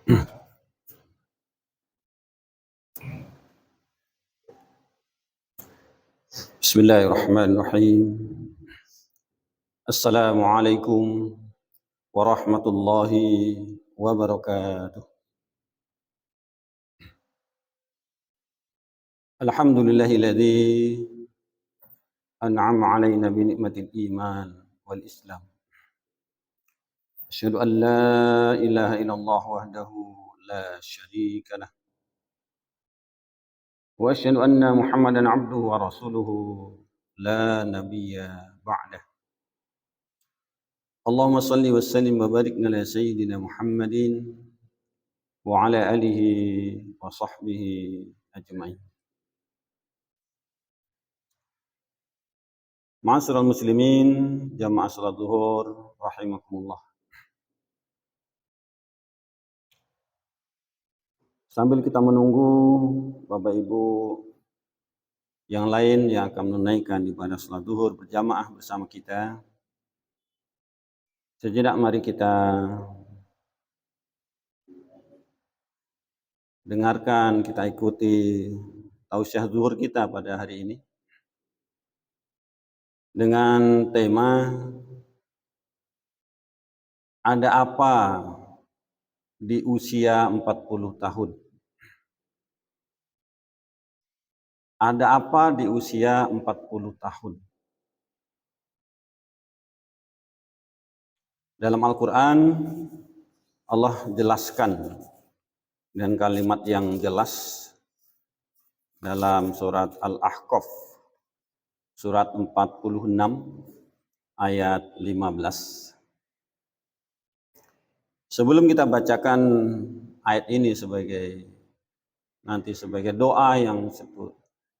Bismillahirrahmanirrahim. Assalamualaikum warahmatullahi wabarakatuh. Alhamdulillahilladzi an'ama 'alaina bi ni'matil iman wal islam. Asyhadu an la ilaha illallah wahdahu la syarika lah. Wa asyhadu anna Muhammadan 'abduhu wa rasuluhu la nabiyya ba'dah. Allahumma salli wa sallim wa barik ala sayyidina Muhammadin wa ala alihi wa sahbihi ajma'in. Ma'asyiral muslimin, jamaah salat zuhur rahimakumullah. Sambil kita menunggu Bapak Ibu yang lain yang akan menunaikan ibadah salat zuhur berjamaah bersama kita, sejenak mari kita dengarkan, kita ikuti tausiah zuhur kita pada hari ini dengan tema ada apa di usia 40 tahun. Ada apa di usia 40 tahun? Dalam Al-Quran, Allah jelaskan dengan kalimat yang jelas dalam surat Al-Ahqaf, surat 46, ayat 15. Sebelum kita bacakan ayat ini sebagai doa yang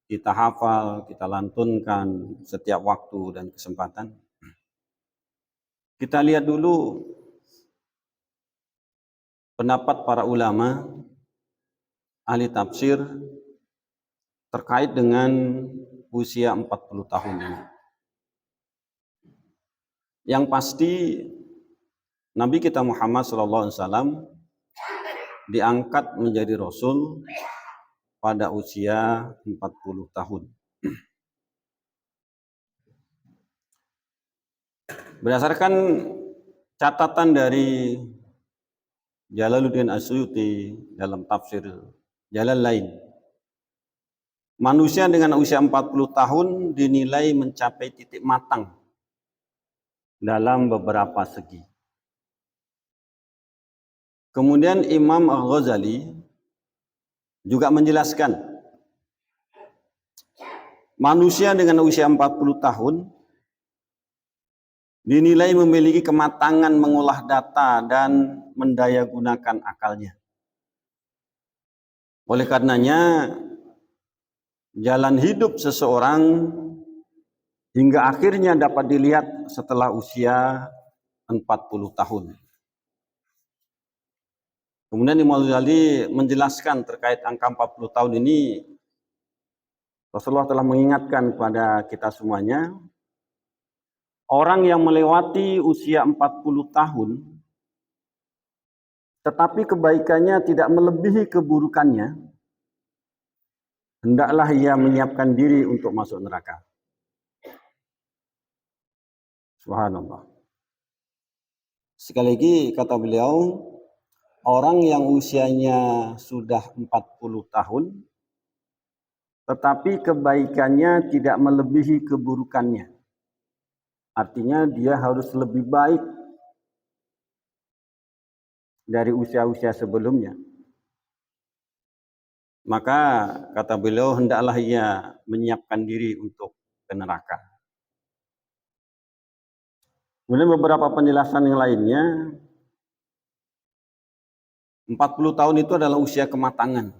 kita hafal, kita lantunkan setiap waktu dan kesempatan, kita lihat dulu pendapat para ulama, ahli tafsir terkait dengan usia 40 tahun ini. Yang pasti Nabi kita Muhammad SAW diangkat menjadi Rasul pada usia 40 tahun. Berdasarkan catatan dari Jalaluddin As-Suyuti dalam tafsir Jalalain, manusia dengan usia 40 tahun dinilai mencapai titik matang dalam beberapa segi. Kemudian Imam Al-Ghazali juga menjelaskan manusia dengan usia 40 tahun dinilai memiliki kematangan mengolah data dan mendayagunakan akalnya. Oleh karenanya, jalan hidup seseorang hingga akhirnya dapat dilihat setelah usia 40 tahun. Kemudian Imam Ghazali menjelaskan terkait angka 40 tahun ini, Rasulullah telah mengingatkan kepada kita semuanya, orang yang melewati usia 40 tahun, tetapi kebaikannya tidak melebihi keburukannya, hendaklah ia menyiapkan diri untuk masuk neraka. Subhanallah. Sekali lagi kata beliau, orang yang usianya sudah 40 tahun, tetapi kebaikannya tidak melebihi keburukannya. Artinya dia harus lebih baik dari usia-usia sebelumnya. Maka kata beliau, hendaklah ia menyiapkan diri untuk ke neraka. Kemudian beberapa penjelasan yang lainnya, 40 tahun itu adalah usia kematangan.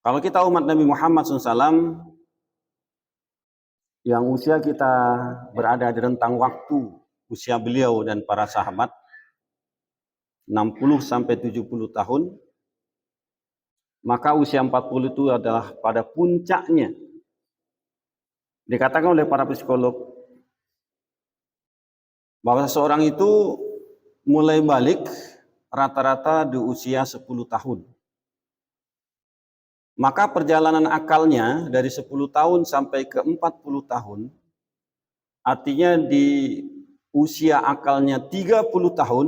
Kalau kita umat Nabi Muhammad SAW, yang usia kita berada di rentang waktu usia beliau dan para sahabat, 60 sampai 70 tahun, maka usia 40 itu adalah pada puncaknya. Dikatakan oleh para psikolog bahwa seseorang itu mulai balik rata-rata di usia 10 tahun. Maka perjalanan akalnya dari 10 tahun sampai ke 40 tahun, artinya di usia akalnya 30 tahun,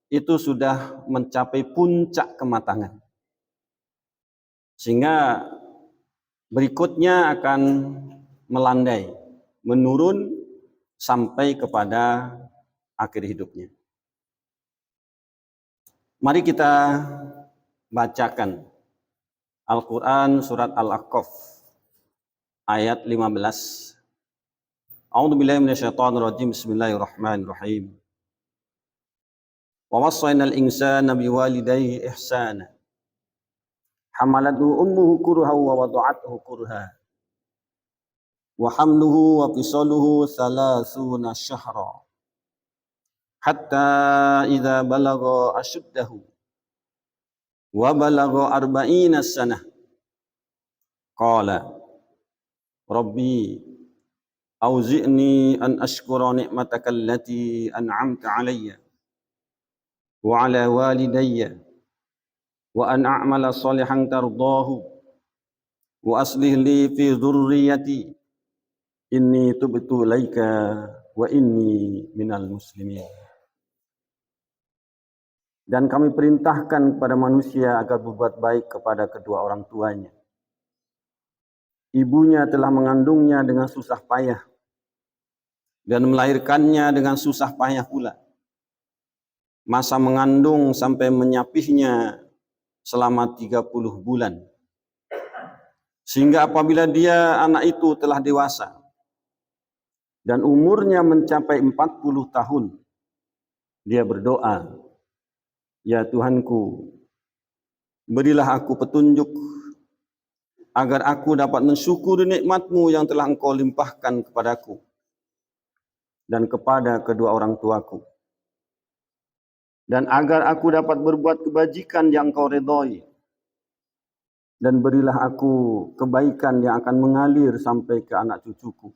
itu sudah mencapai puncak kematangan. Sehingga berikutnya akan melandai, menurun sampai kepada akhir hidupnya. Mari kita bacakan Al-Quran surat Al-Ahqaf ayat 15. A'udzubillahi minasyaitonirrajim. Bismillahirrahmanirrahim. Wa wassaynal insana biwalidayhi ihsana. Hamalathu ummuhu kurha wa wada'athu kurha. Wa hamluhu wa fisaluhu 30 syahra. Hatta idza balagha ashuddahu wa balagha 40 sanah. Qala Rabbi auzi'ni an ashkura ni'mataka allati an'amta 'alayya wa 'ala walidayya wa an a'mala salihan tardahu wa aslih li fi dhurriyyati inni tubtu ilaika wa inni minal muslimin. Dan kami perintahkan kepada manusia agar berbuat baik kepada kedua orang tuanya. Ibunya telah mengandungnya dengan susah payah dan melahirkannya dengan susah payah pula. Masa mengandung sampai menyapihnya selama 30 bulan. Sehingga apabila dia anak itu telah dewasa dan umurnya mencapai 40 tahun, dia berdoa, "Ya Tuhanku, berilah aku petunjuk agar aku dapat mensyukuri nikmat-Mu yang telah Engkau limpahkan kepadaku dan kepada kedua orang tuaku. Dan agar aku dapat berbuat kebajikan yang Engkau redhai. Dan berilah aku kebaikan yang akan mengalir sampai ke anak cucuku.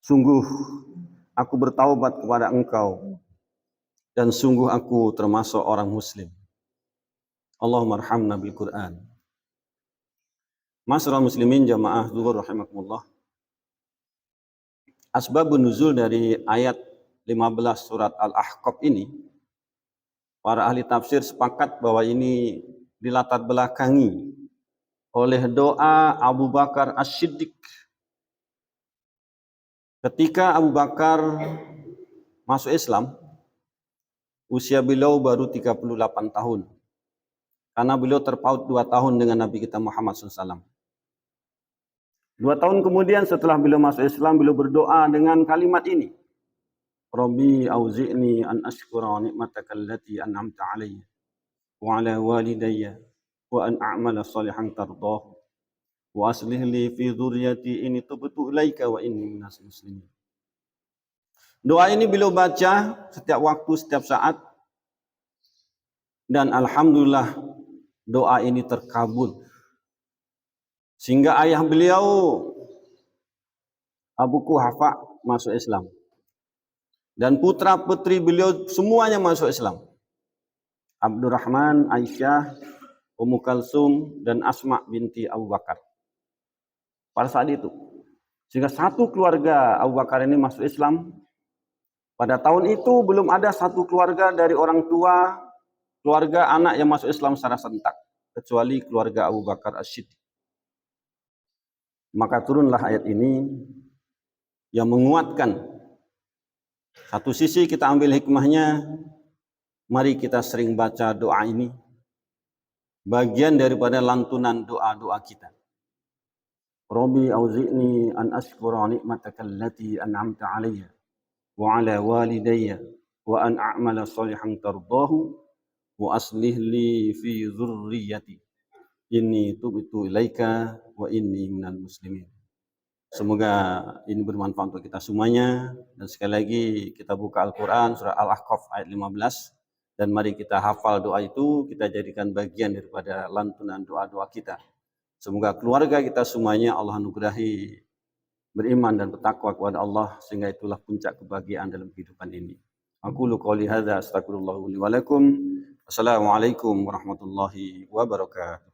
Sungguh aku bertaubat kepada Engkau dan sungguh aku termasuk orang muslim. Allahumma arhamna bil Qur'an." Ma'asyiral muslimin jamaah zuhur rahimakumullah. Asbabun nuzul dari ayat 15 surat Al-Ahqaf ini, para ahli tafsir sepakat bahwa ini dilatar belakangi oleh doa Abu Bakar As-Siddiq. Ketika Abu Bakar masuk Islam, usia beliau baru 38 tahun. Karena beliau terpaut 2 tahun dengan Nabi kita Muhammad SAW. 2 tahun kemudian setelah beliau masuk Islam, beliau berdoa dengan kalimat ini. Rabbi auzi'ni an ashkura ni'mataka allati an'amta 'alayya wa 'ala walidayya wa an a'mala salihan tardahu wa aslih li fi dhurriyyati inni tubtu ilaika wa inni minas muslimin. Doa ini beliau baca setiap waktu, setiap saat, dan alhamdulillah doa ini terkabul. Sehingga ayah beliau Abu Quhafa masuk Islam. Dan putra-putri beliau semuanya masuk Islam. Abdurrahman, Aisyah, Ummu Kalsum, dan Asma binti Abu Bakar. Pada saat itu. Sehingga satu keluarga Abu Bakar ini masuk Islam. Pada tahun itu belum ada satu keluarga dari orang tua, keluarga anak yang masuk Islam secara serentak. Kecuali keluarga Abu Bakar As-Siddiq. Maka turunlah ayat ini yang menguatkan. Satu sisi kita ambil hikmahnya, mari kita sering baca doa ini. Bagian daripada lantunan doa-doa kita. Rabbi auzi'ni an ashkura ni'mataka allati an'amta 'alayya wa 'ala walidayya wa an a'mala salihan tardahu wa aslih li fi dhurriyyati inni tubtu ilaika wa inni minal muslimin. Semoga ini bermanfaat untuk kita semuanya. Dan sekali lagi kita buka Al-Quran surah Al-Ahqaf ayat 15. Dan mari kita hafal doa itu, kita jadikan bagian daripada lantunan doa-doa kita. Semoga keluarga kita semuanya Allah anugerahi beriman dan bertakwa kepada Allah, sehingga itulah puncak kebahagiaan dalam kehidupan ini. Aqulu qouli hadza astaghfirullah li wa lakum. Assalamualaikum warahmatullahi wabarakatuh.